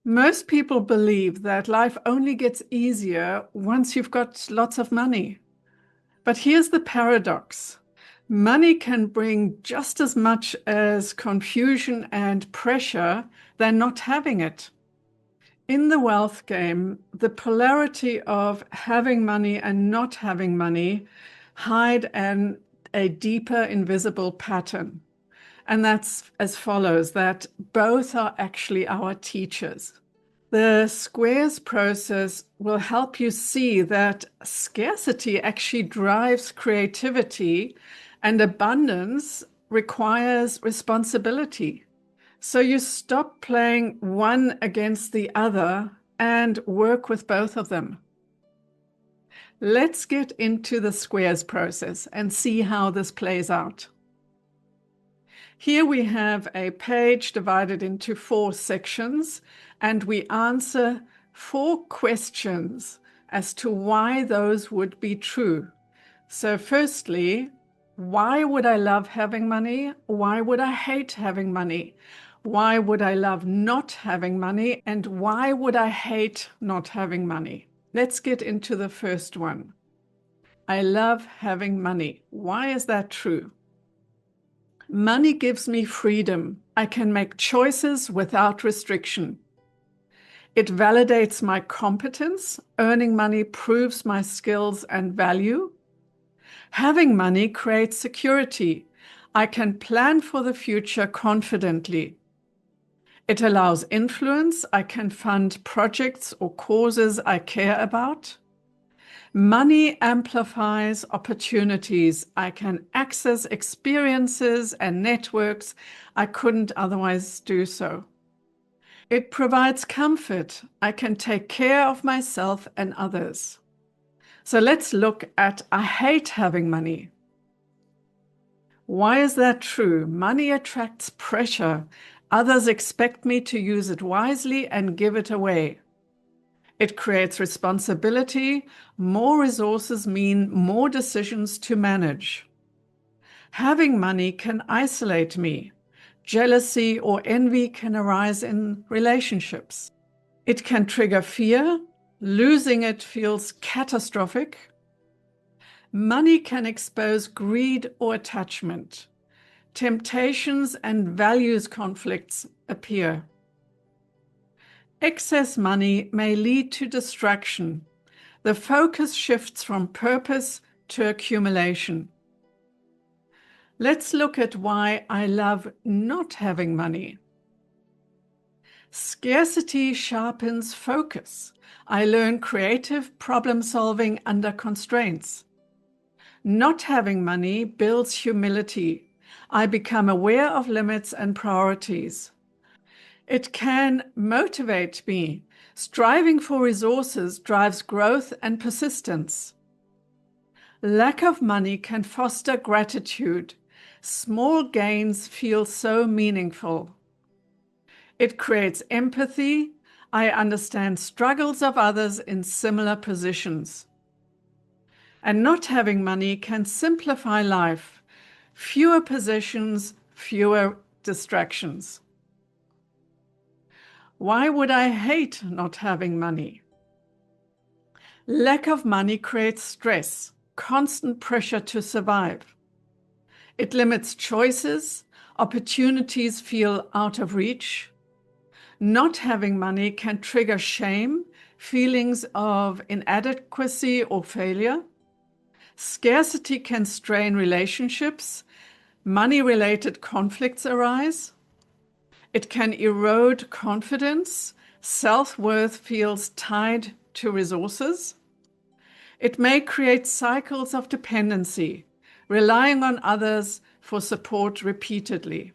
Most people believe that life only gets easier once you've got lots of money. But here's the paradox. Money can bring just as much as confusion and pressure than not having it. In the wealth game, the polarity of having money and not having money hide a deeper invisible pattern. And that's as follows, that both are actually our teachers. The squares process will help you see that scarcity actually drives creativity and abundance requires responsibility. So you stop playing one against the other and work with both of them. Let's get into the squares process and see how this plays out. Here we have a page divided into 4 sections, and we answer 4 questions as to why those would be true. So firstly, why would I love having money? Why would I hate having money? Why would I love not having money? And why would I hate not having money? Let's get into the first one. I love having money. Why is that true? Money gives me freedom. I can make choices without restriction. It validates my competence. Earning money proves my skills and value. Having money creates security. I can plan for the future confidently. It allows influence. I can fund projects or causes I care about. Money amplifies opportunities. I can access experiences and networks I couldn't otherwise do so. It provides comfort. I can take care of myself and others. So let's look at I hate having money. Why is that true? Money attracts pressure. Others expect me to use it wisely and give it away. It creates responsibility. More resources mean more decisions to manage. Having money can isolate me. Jealousy or envy can arise in relationships. It can trigger fear. Losing it feels catastrophic. Money can expose greed or attachment. Temptations and values conflicts appear. Excess money may lead to distraction. The focus shifts from purpose to accumulation. Let's look at why I love not having money. Scarcity sharpens focus. I learn creative problem solving under constraints. Not having money builds humility. I become aware of limits and priorities. It can motivate me. Striving for resources drives growth and persistence. Lack of money can foster gratitude. Small gains feel so meaningful. It creates empathy. I understand struggles of others in similar positions. And not having money can simplify life. Fewer possessions, fewer distractions. Why would I hate not having money? Lack of money creates stress, constant pressure to survive. It limits choices. Opportunities feel out of reach. Not having money can trigger shame, feelings of inadequacy or failure. Scarcity can strain relationships. Money-related conflicts arise. It can erode confidence. Self-worth feels tied to resources. It may create cycles of dependency, relying on others for support repeatedly.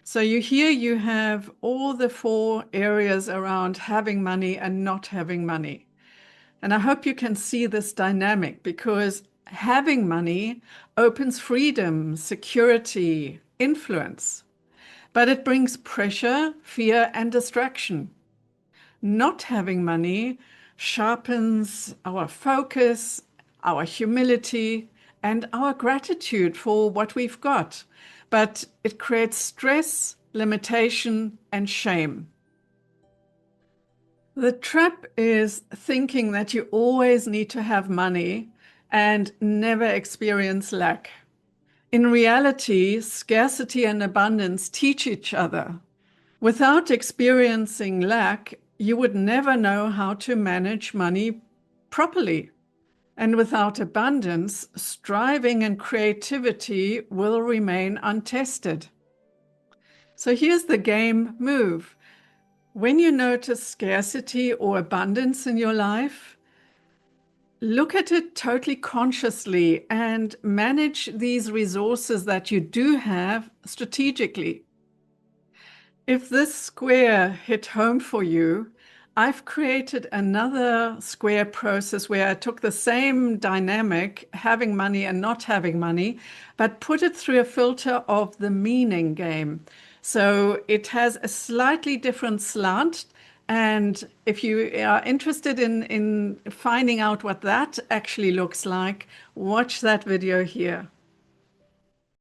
So here you have all the 4 areas around having money and not having money. And I hope you can see this dynamic, because having money opens freedom, security, influence. But it brings pressure, fear, and distraction. Not having money sharpens our focus, our humility, and our gratitude for what we've got. But it creates stress, limitation, and shame. The trap is thinking that you always need to have money and never experience lack. In reality, scarcity and abundance teach each other. Without experiencing lack, you would never know how to manage money properly. And without abundance, striving and creativity will remain untested. So here's the game move. When you notice scarcity or abundance in your life, look at it totally consciously and manage these resources that you do have strategically. If this square hit home for you, I've created another square process where I took the same dynamic, having money and not having money, but put it through a filter of the meaning game. So it has a slightly different slant. And if you are interested in finding out what that actually looks like, watch that video here.